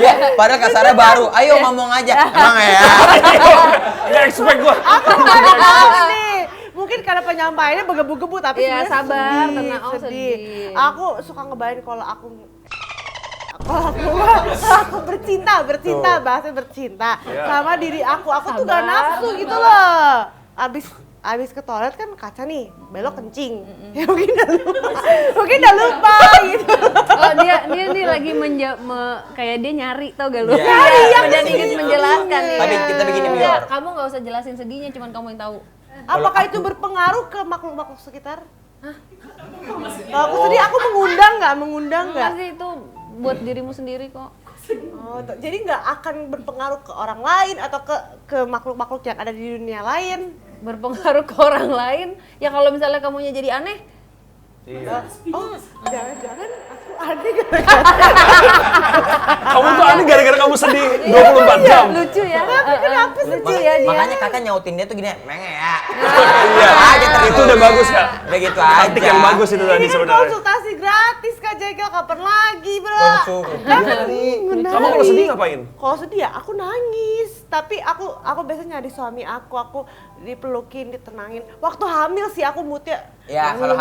Dia padahal kasarnya baru. Ayo ngomong aja. Emang ya? Gak expect gua. Aku nggak tahu nih. Mungkin karena penyampaiannya begebu-gebu tapi Iya, sebenarnya sabar, sedih, tenang, oh, sedih. Aku suka ngebayangin kalau aku bercinta, Tuh. bahasa bercinta Iya. sama diri aku tuh gak Sabar. nafsu gitu loh. Abis ke toilet kan kaca nih, belok kencing. Ya mungkin udah lupa gitu. Oh dia nih lagi kayak dia nyari tau gak lu? Iya. Nyari Iya, dan iya. ingin menjelaskan nih. Tapi kita begini, Bior. Enggak, kamu nggak usah jelasin sedihnya, cuman kamu yang tahu. Apakah itu berpengaruh ke makhluk-makhluk sekitar? Kalau aku sedih, aku mengundang nggak? Enggak sih, itu buat dirimu sendiri kok. Oh, jadi nggak akan berpengaruh ke orang lain atau ke makhluk-makhluk yang ada di dunia lain? Berpengaruh ke orang lain. Ya kalau misalnya kamunya jadi aneh, Iya. Oh, jangan-jangan aku aneh Kamu tuh aneh gara-gara kamu sedih 24 jam. lucu ya. kenapa sih? Lucu ya dia. Makanya kakak nyautin dia tuh gini, menge ya. Iya. Aja terus. Itu udah bagus, Kak. Udah gitu aja. Taktik yang bagus itu tadi Ini kan sebenarnya. konsultasi gratis Kak Jekyll, kapan lagi bro? Konsultasi. Kamu kalau sedih ngapain? Kalau sedih ya aku nangis, tapi aku biasanya nyari suami aku dipelukin, ditenangin. Waktu hamil sih aku moodnya. Ya kalau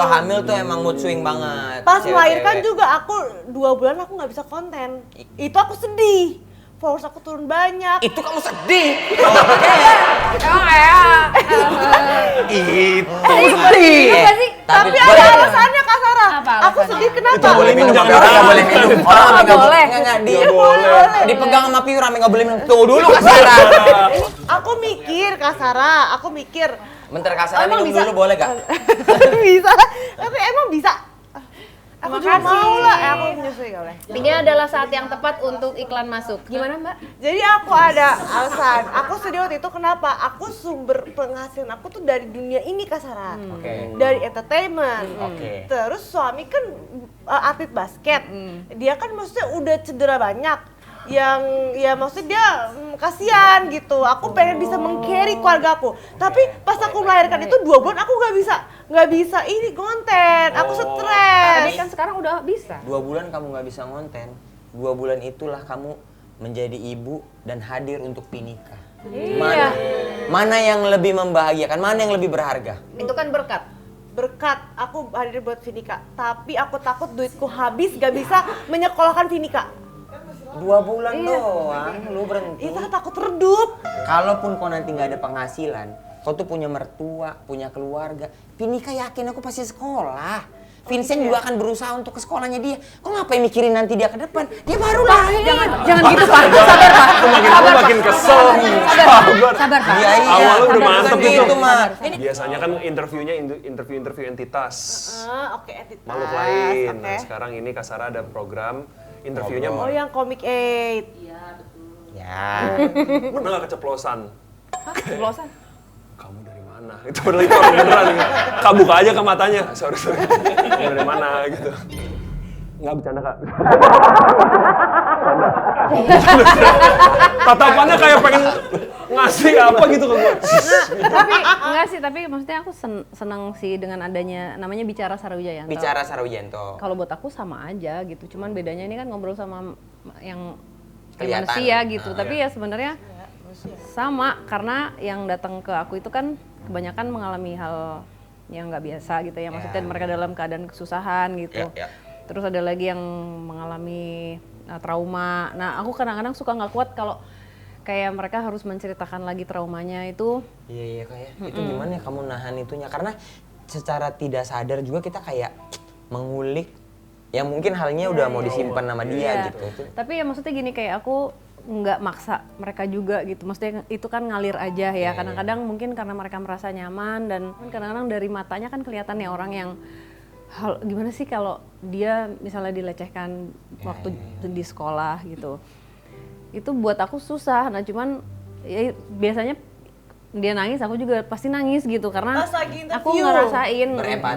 hamil tuh emang mood swing banget. Pas Cewek-cewek. melahirkan juga aku 2 bulan aku nggak bisa konten. Itu aku sedih. Followers aku turun banyak. Itu kamu sedih. Emang ya. Itu Iya nggak sih? Tapi boleh. ada alasannya Kak Sarah. Apa Aku alasannya? sedih kenapa? Itu boleh minum, Tapi jangan orang nggak boleh minum. Orang nggak nggak boleh. Nggak dia. Nggak boleh. Dipegang sama Piu rame nggak boleh minum. Tunggu dulu Kasara. Aku mikir Kak Sarah, aku mikir. Bentar Kasara Emang minum bisa? dulu boleh gak? Bisa, tapi emang bisa. Aku juga Makasih. mau lah, aku menyusui gak boleh. Ini adalah saat yang tepat untuk iklan masuk. Gimana Mbak? Jadi aku ada alasan, aku sedih waktu itu kenapa? Aku sumber penghasilan aku tuh dari dunia ini Kak Sarah. Oke. Dari entertainment. Oke. Terus suami kan atlet basket. Dia kan maksudnya udah cedera banyak. Yang ya maksudnya dia kasihan gitu. Aku pengen bisa meng-carry keluarga aku. Tapi pas aku melahirkan itu 2 bulan aku nggak bisa ini konten. Aku stres. Tapi kan sekarang udah bisa. 2 bulan kamu nggak bisa ngonten. 2 bulan itulah kamu menjadi ibu dan hadir untuk Pinika. Iya. Mana yang lebih membahagiakan? Mana yang lebih berharga? Itu kan berkat. Berkat aku hadir buat Vinika, tapi aku takut duitku habis gak bisa menyekolahkan Vinika. 2 bulan doang, lu berhenti. Itu takut redup. Kalaupun kau nanti nggak ada penghasilan, kau tuh punya mertua, punya keluarga. Pinika yakin aku pasti sekolah. Vincent juga akan berusaha untuk ke sekolahnya dia. Kok ngapain mikirin nanti dia ke depan? Dia baru lahir. Jangan gitu Pak. Sabar Pak. Aku makin kesel. Sabar. Sabar Pak. Iya, iya. Awalnya udah Bukan mantep gitu, itu. mah. Biasanya kan interviewnya interview entitas. Oke, entitas. Makhluk lain. Oke. Nah, sekarang ini Kak Sarah ada program interviewnya Oh, yang Comic 8. Ya. Pernah nggak keceplosan? Ceplosan. Kamu dari mana? Itu padahal itu orang beneran. Kak buka aja ke matanya. Sorry. Kamu dari mana gitu. Nggak bercanda Kak. Bercanda. Tatapannya kayak pengen ngasih apa gitu ke gue. Tapi enggak sih, tapi maksudnya aku senang sih dengan adanya namanya Bicara Sarawijayanto. Bicara Sarawijayanto. Kalau buat aku sama aja gitu, cuman bedanya ini kan ngobrol sama yang Kelihatan. manusia gitu. Tapi ya sebenarnya manusia. Sama, karena yang datang ke aku itu kan kebanyakan mengalami hal yang nggak biasa gitu ya. Maksudnya mereka dalam keadaan kesusahan gitu. Terus ada lagi yang mengalami trauma. Nah, aku kadang-kadang suka nggak kuat kalau kayak mereka harus menceritakan lagi traumanya itu. Iya kayak itu gimana ya kamu nahan itunya, karena secara tidak sadar juga kita kayak mengulik yang mungkin halnya udah mau disimpan sama dia gitu. Tapi ya maksudnya gini, kayak aku nggak maksa mereka juga gitu. Maksudnya itu kan ngalir aja ya. Kadang-kadang mungkin karena mereka merasa nyaman, dan kadang-kadang dari matanya kan kelihatan ya orang yang gimana sih kalau dia misalnya dilecehkan waktu di sekolah gitu. Itu buat aku susah. Nah cuman ya, biasanya dia nangis, aku juga pasti nangis gitu karena aku ngerasain,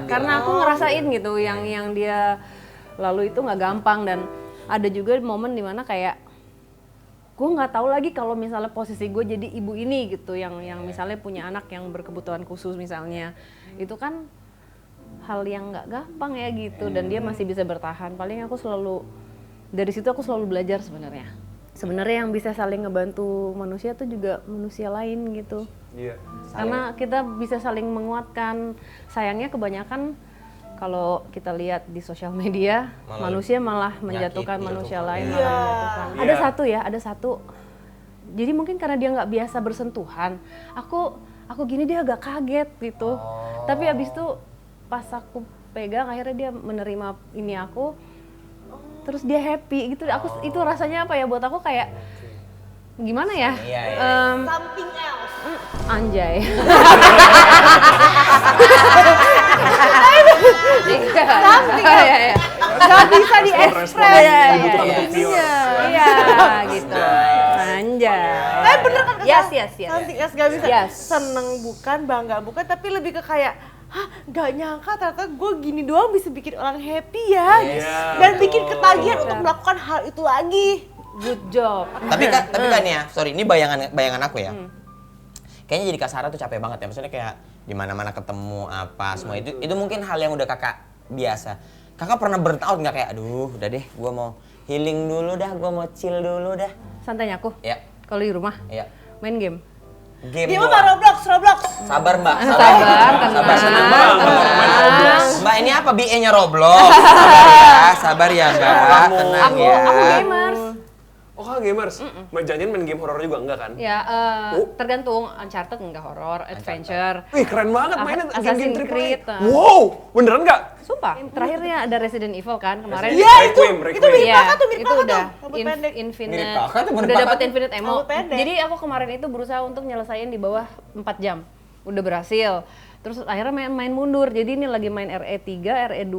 karena aku ngerasain gitu yang dia lalu itu nggak gampang. Dan ada juga momen dimana kayak gue nggak tahu lagi kalau misalnya posisi gue jadi ibu ini gitu, yang misalnya punya anak yang berkebutuhan khusus misalnya, itu kan hal yang nggak gampang ya gitu, dan dia masih bisa bertahan. Paling aku selalu dari situ aku selalu belajar sebenarnya yang bisa saling ngebantu manusia tuh juga manusia lain gitu. Karena kita bisa saling menguatkan. Sayangnya kebanyakan kalau kita lihat di sosial media, manusia malah menjatuhkan manusia lain. Ada satu. Jadi mungkin karena dia nggak biasa bersentuhan, aku gini dia agak kaget gitu. Tapi abis itu pas aku pegang, akhirnya dia menerima ini aku, terus dia happy gitu. Itu rasanya apa ya buat aku, kayak gimana ya? Something else. Anjay. Gak bisa diekspres. Iya gitu. Anjay. Bener kan? Yes. Something else gak bisa. Seneng bukan, bangga bukan, tapi lebih ke kayak gak nyangka ternyata gue gini doang bisa bikin orang happy ya. Dan bikin ketagihan untuk melakukan hal itu lagi. Good job. Tapi kan ya, sorry, ini bayangan aku ya. Kayaknya jadi Kak Sarah tuh capek banget ya. Maksudnya kayak di mana-mana ketemu apa semua itu mungkin hal yang udah Kakak biasa. Kakak pernah burn out nggak, kayak aduh udah deh gue mau healing dulu dah, gue mau chill dulu dah. Santainya aku? Iya. Kalau di rumah? Iya. Main game? Game Dia doang. mah Roblox. Sabar mbak, Sabar, senang tenang. Mbak, ini apa BE-nya Roblox? Sabar ya mbak, tenang Aku ya. gamers. Oh, Kakak gamers? Jangan main game horor juga enggak kan? Ya, tergantung. Uncharted enggak horor, adventure. Wih, keren banget mainnya game-game Assassin's AAA. Creed. Wow, beneran nggak? Sumpah. Terakhirnya ada Resident Evil kan kemarin. Requiem. Itu mirip Iya, kakak tuh, itu udah rambut pendek. infinite. Mirip kakak tuh, mirip Udah kakak dapat tuh. infinite ammo. Rambut pendek. Jadi aku kemarin itu berusaha untuk nyelesain di bawah 4 jam. Udah berhasil. Terus akhirnya main mundur. Jadi ini lagi main RE3, RE2,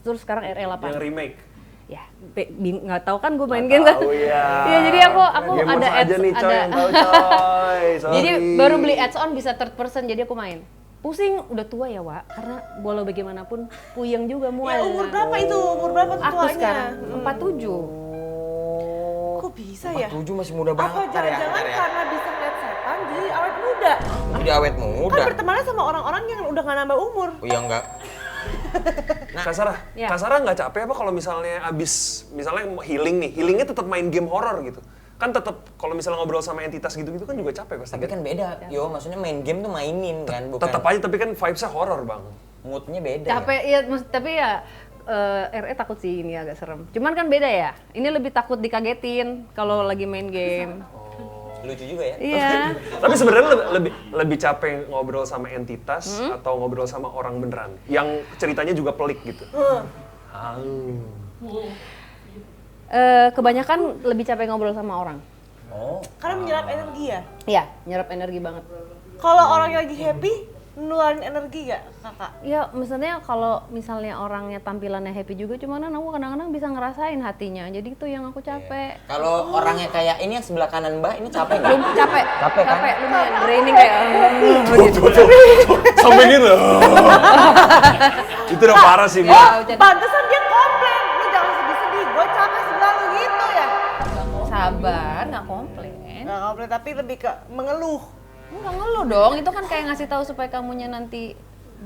terus sekarang RE8. Yang remake. Ya, nggak tahu kan gue main game kan. Oh iya. Iya, jadi aku Gamers ada aja ads, nih, coy, ada. yang tahu, coy. Sorry. Jadi baru beli ads-on bisa third person, jadi aku main. Pusing, udah tua ya Wak, karena walau bagaimanapun puyeng juga mual. Ya umur berapa itu? Umur berapa tuh Aku tuanya? sekarang 47. Kok bisa ya? 47 masih muda banget. Apa jangan-jangan karena bisa lihat setan jadi awet muda? Jadi awet muda. Kan bertemannya sama orang-orang yang udah gak nambah umur. Oh iya enggak. Kak Sarah, Ya. Kak Sarah nggak capek apa kalau misalnya abis, misalnya healing nih, healingnya tetap main game horror gitu? Kan tetap kalau misalnya ngobrol sama entitas gitu-gitu kan juga capek pasti. Tapi kan beda, maksudnya main game tuh mainin kan, bukan Tetap aja, tapi kan vibes-nya horror bang. moodnya beda. Capek ya, tapi ya RE takut sih ini agak serem. Cuman kan beda ya, ini lebih takut dikagetin kalau lagi main game. Lucu juga ya. Iya. Tapi sebenarnya lebih capek ngobrol sama entitas atau ngobrol sama orang beneran yang ceritanya juga pelik gitu. Kebanyakan lebih capek ngobrol sama orang. Oh. Karena menyerap energi ya. Iya, nyerap energi banget. Kalau orang yang lagi happy, ngeluarin energi gak kakak? Ya, misalnya kalau misalnya orangnya tampilannya happy juga, cuman aku kadang-kadang bisa ngerasain hatinya. Jadi itu yang aku capek. Kalau orangnya kayak ini yang sebelah kanan Mbak, ini capek nggak? Capek, Capek kan? lumayan draining kayak gitu. Sampai gitu. Itu udah parah sih Mbak. Pantesan dia komplain, lu jangan sedih-sedih, gue capek sebelah lu gitu ya. Sabar, nggak komplain. Gak komplain, tapi lebih ke mengeluh. Enggak ngeluh dong, itu kan kayak ngasih tahu supaya kamunya nanti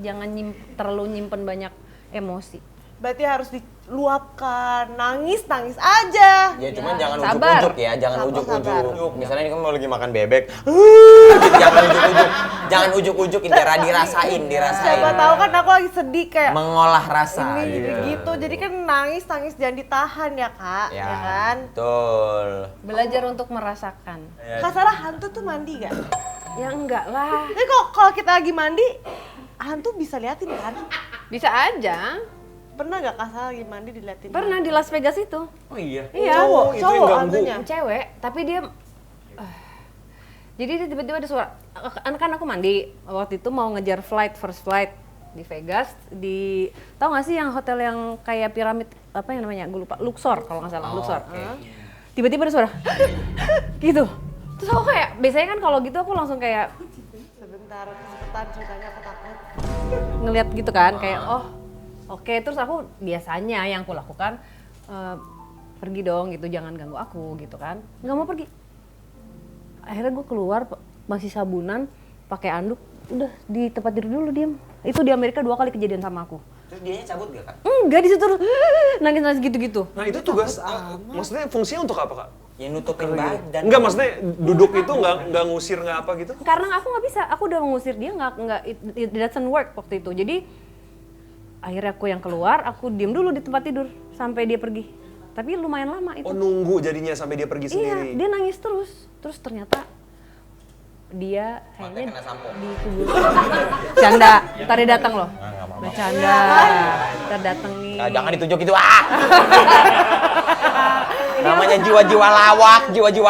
jangan terlalu nyimpen banyak emosi. berarti harus diluapkan, nangis aja. Ya cuman jangan Sabar. ujuk-ujuk ya, jangan Sabar, ujuk-ujuk. Misalnya ini kan mau lagi makan bebek, jangan ujuk-ujuk, jangan ujuk-ujuk, dirasain. Siapa tahu kan aku lagi sedih kayak Mengolah rasa ini gitu. Jadi kan nangis jangan ditahan ya kak, ya, kan? Betul. Belajar untuk merasakan. Kak Sarah, hantu tuh mandi gak? Ya enggak lah. Tapi kalau kita lagi mandi, hantu bisa liatin kan? Bisa aja. Pernah gak Kak Sarah lagi mandi diliatin? Pernah di Las Vegas itu. Oh iya. Iya. Oh, itu yang Cowok ganggu. hantunya. Cewek, tapi dia jadi dia tiba-tiba ada suara. Kan aku mandi waktu itu mau ngejar first flight di Vegas di tahu nggak sih yang hotel yang kayak piramid apa yang namanya? Gue lupa. Luxor kalau nggak salah, Luxor. Tiba-tiba ada suara gitu. Terus aku kayak biasanya kan kalau gitu aku langsung kayak Sebentar ceritanya aku takut. ngelihat gitu kan kayak oh oke. Terus aku biasanya yang aku lakukan pergi dong gitu, jangan ganggu aku gitu kan. Nggak mau pergi. Akhirnya gue keluar masih sabunan pakai anduk, udah di tempat tidur dulu diem. Itu di Amerika 2 kali kejadian sama aku. Terus dianya cabut gak kak? Enggak, di situ terus nangis gitu-gitu. Nah itu tugas, maksudnya fungsinya untuk apa kak? Ya nutupin badan. Enggak, maksudnya duduk itu nggak ngusir nggak apa gitu? Karena aku nggak bisa, aku udah mengusir dia nggak it doesn't work waktu itu. Jadi akhirnya aku yang keluar, aku diem dulu di tempat tidur sampai dia pergi. Tapi lumayan lama itu. Oh nunggu jadinya sampai dia pergi Iya, sendiri. dia nangis terus. Terus ternyata dia kayaknya kena sampo. dikubur. Canda, ntar dia datang loh. Bercanda, ntar dateng nih. Nah, jangan ditunjuk itu Namanya jiwa-jiwa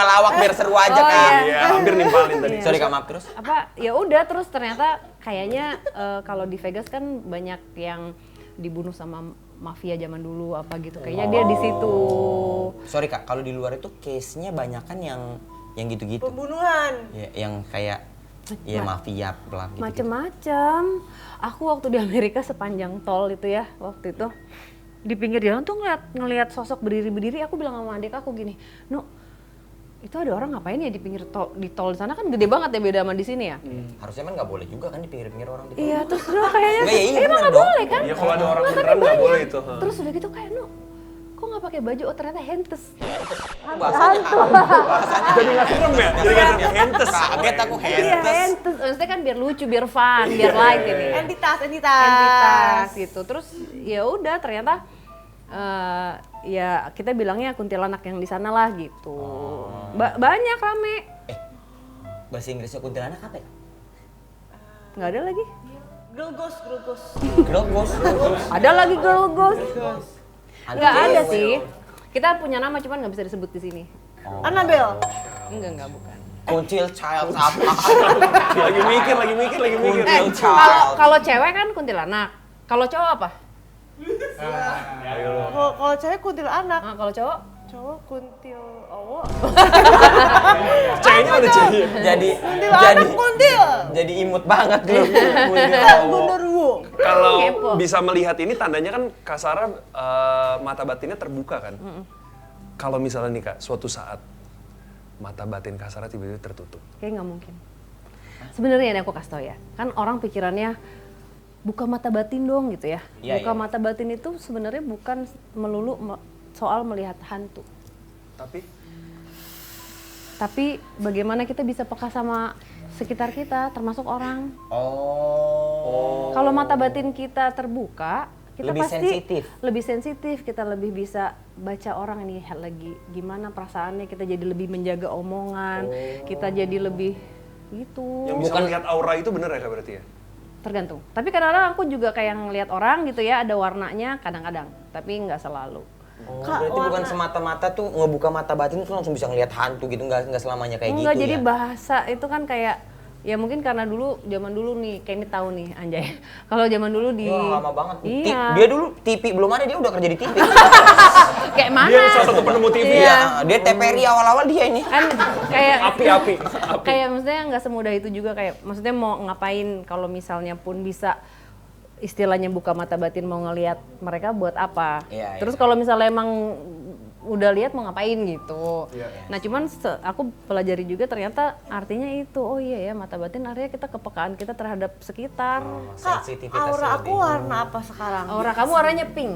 lawak biar seru aja Oh, kak. Iya, hampir nimpalin tadi. Sorry kak, maaf terus. Apa ya udah terus ternyata kayaknya kalau di Vegas kan banyak yang dibunuh sama mafia zaman dulu apa gitu. Kayaknya dia di situ. Sorry kak, kalau di luar itu case-nya banyak kan yang gitu-gitu. Pembunuhan. Ya, yang kayak ya mafia pelaku gitu. Macem-macem. Aku waktu di Amerika sepanjang tol itu ya, waktu itu di pinggir jalan tuh ngeliat sosok berdiri, aku bilang sama adik aku gini, "No, itu ada orang ngapain ya di pinggir tol, di tol di sana kan gede banget ya beda sama di sini ya." Harusnya kan nggak boleh juga kan di pinggir-pinggir orang di Iya, terus dia kayaknya Nggak, ya iya emang bener nggak dong. boleh kan? Iya kalau ada orang beneran nggak boleh itu. Terus udah gitu kayak, "No, kok nggak pakai baju? Oh ternyata hentes." bahasanya. Jadi nggak serem ya? Jadi nggak serem, hentes. Kaget aku Iya, hentes. hentes. Maksudnya kan biar lucu, biar fun, biar light ini. Entitas gitu. Terus ya udah ternyata ya kita bilangnya kuntilanak yang di sana lah gitu. Banyak rame. Bahasa Inggrisnya kuntilanak apa ya? Nggak ada lagi. Girl ghost. Girl ghost. Ada lagi girl ghost. Nggak Hantu ada cewek. sih. Kita punya nama cuman nggak bisa disebut di sini. Annabelle. Enggak bukan. Kuncil child apa? Lagi mikir. Kuncil child. Kalau cewek kan kuntilanak. Kalau cowok apa? Kalau cewek kuntilanak, Nah, kalau cowok? cowok kuntil owo. Ceweknya ada cewek. Jadi Kuntilanak kuntil. jadi imut banget lu. Genderuwo. Kalau Kepo. bisa melihat ini tandanya kan Kak Sarah mata batinnya terbuka kan? Kalau misalnya nih Kak, suatu saat mata batin Kak Sarah tiba-tiba tertutup. Kayak nggak mungkin. Sebenarnya ini aku kasih tau ya, kan orang pikirannya buka mata batin dong gitu ya. Iya, Buka iya. mata batin itu sebenarnya bukan melulu soal melihat hantu. Tapi bagaimana kita bisa peka sama sekitar kita, termasuk orang. Oh. Kalau mata batin kita terbuka, kita Lebih pasti sensitif. lebih sensitif. Kita lebih bisa baca orang ini lagi gimana perasaannya. Kita jadi lebih menjaga omongan. Kita jadi lebih gitu. Yang bisa melihat aura itu bener ya Kak berarti ya? Tergantung. Tapi kadang-kadang aku juga kayak ngelihat orang gitu ya, ada warnanya kadang-kadang. Tapi nggak selalu. Oh, berarti bukan semata-mata tuh ngebuka mata batin tuh langsung bisa ngelihat hantu gitu, nggak selamanya kayak Enggak, gitu jadi ya. bahasa itu kan kayak ya mungkin karena zaman dulu nih, kayak ini tahu nih Anjay. Kalau zaman dulu di Wah, lama banget. Iya. Dia dulu TV belum ada, dia udah kerja di TV. Kayak mana? Dia salah satu penemu TV Iya. ya? Dia TPRI awal-awal dia ini. Kan kayak Api. kayak maksudnya nggak semudah itu juga, kayak maksudnya mau ngapain kalau misalnya pun bisa istilahnya buka mata batin mau ngelihat mereka buat apa. Iya, Terus iya. kalau misalnya emang udah lihat mau ngapain gitu. Iya. Nah cuman aku pelajari juga ternyata artinya itu, oh iya ya mata batin artinya kita kepekaan kita terhadap sekitar. Kak, Sensitivitas aura aku lebih. warna apa sekarang? Aura kamu warnanya pink,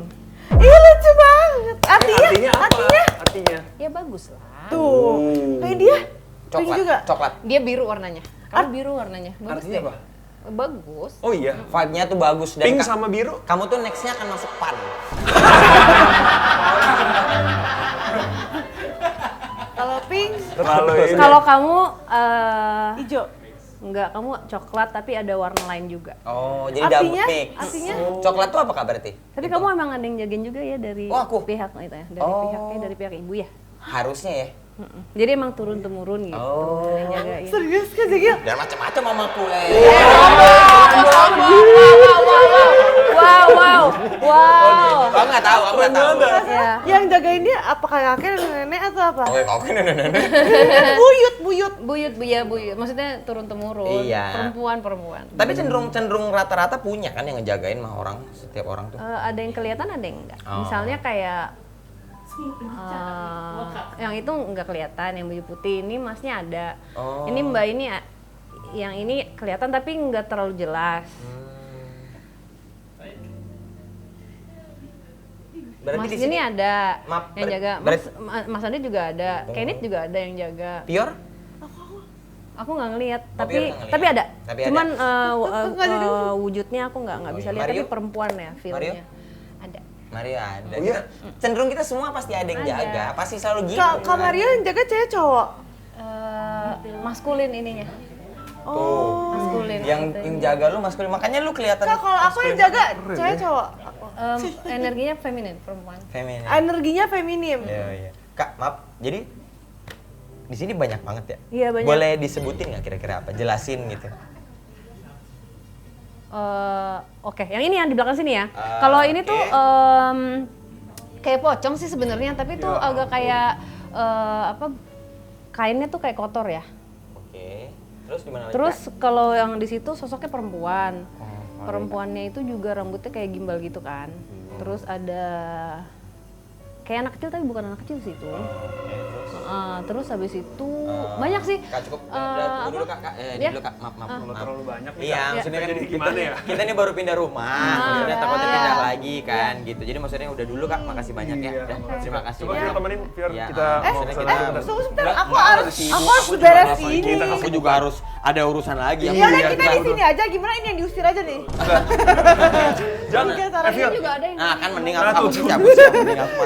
Ih lucu banget. Artinya? Artinya apa? Artinya? ya bagus lah. Tuh, kayak dia. Pink Coklat, juga. coklat. Dia biru warnanya, kamu biru warnanya, bagus Artinya deh. apa? Bagus. Oh iya. Vibe-nya tuh bagus dan Pink sama biru. kamu tuh next-nya akan masuk PAN. Kalau pink, Terlalu ini. Kalau kamu hijau. enggak, kamu coklat tapi ada warna lain juga. Oh, jadi Artinya? double mix. Artinya? Coklat tuh apa berarti? Tapi kamu emang ada yang jagain juga ya dari Oh, aku? pihak itu ya, dari Oh. pihaknya dari pihak ibu ya. Harusnya ya. Mm-mm. Jadi emang turun temurun gitu. Oh. Yang jagain. Serius kan Zegil? Dan macam-macam mamaku Wow. Aku nggak tahu, aku nggak tahu. Ya. Yang jagain dia apa kakek nenek atau apa? Oke, kau kan nenek. Buyut. Buyut, buyut. Maksudnya turun temurun. Iya. Perempuan. Tapi cenderung rata-rata punya kan yang ngejagain mah orang, setiap orang tuh. Ada yang kelihatan, ada yang enggak. Oh. Misalnya kayak yang itu nggak kelihatan, yang baju putih ini masnya ada. Oh. Ini mbak ini yang ini kelihatan tapi nggak terlalu jelas. Berarti Mas di ini sini ada Maaf, yang jaga. berarti- Mas Andi juga ada. Oh. Kenit juga ada yang jaga. pure? Aku nggak ngelihat, Oh, tapi biar nggak ngeliat. tapi ada. Tapi Cuman ada. wujudnya aku nggak bisa lihat. Mario? Tapi perempuan ya filmnya. Ada. Mario ada. Oh, iya? Cenderung kita semua pasti ada yang Ada. jaga, pasti selalu gitu. Kak Maria yang jaga cewek cowok? Maskulin ininya. Oh. Maskulin. Yang jaga lu maskulin, makanya lu kelihatan. Kak kalau aku yang jaga cewek cowok? Energinya feminin, perempuan. feminin. Energinya feminim. Iya, iya. Kak, maaf. Jadi di sini banyak banget ya? Iya, banyak. Boleh disebutin nggak kira-kira apa? Jelasin gitu. Oke, yang ini yang di belakang sini ya. Kalau ini tuh kayak pocong sih sebenarnya, tapi tuh agak kayak kainnya tuh kayak kotor ya. Oke. Terus gimana lagi? Terus kalau yang di situ sosoknya perempuan. Oh, Perempuannya itu juga rambutnya kayak gimbal gitu kan. Terus ada kayak anak kecil tapi bukan anak kecil sih itu. Terus habis itu banyak sih. Kak cukup, tunggu dulu kak, Ya. dulu kak, maaf. Kalau terlalu banyak nih. Iya, Kak. maksudnya kan Jadi kita, gimana ya? kita nih baru pindah rumah, maksudnya takutnya pindah lagi kan, gitu. Jadi maksudnya udah dulu kak, makasih banyak ya. Iya, Udah, terima kasih. Coba ya. kita temenin biar Iya, kita maksudnya mau kita- kesana sebentar. Tunggu sebentar, Enggak, aku enggak, harus sibuk. aku beres ini. Kita Aku juga harus ada urusan lagi. Ya Aku udah juga kita di harus- sini aja. Gimana ini yang diusir aja nih? Jangan. Kita taruh Ini juga ada yang Nah kan mending Nah, aku tuh. cabut sih, mending aku.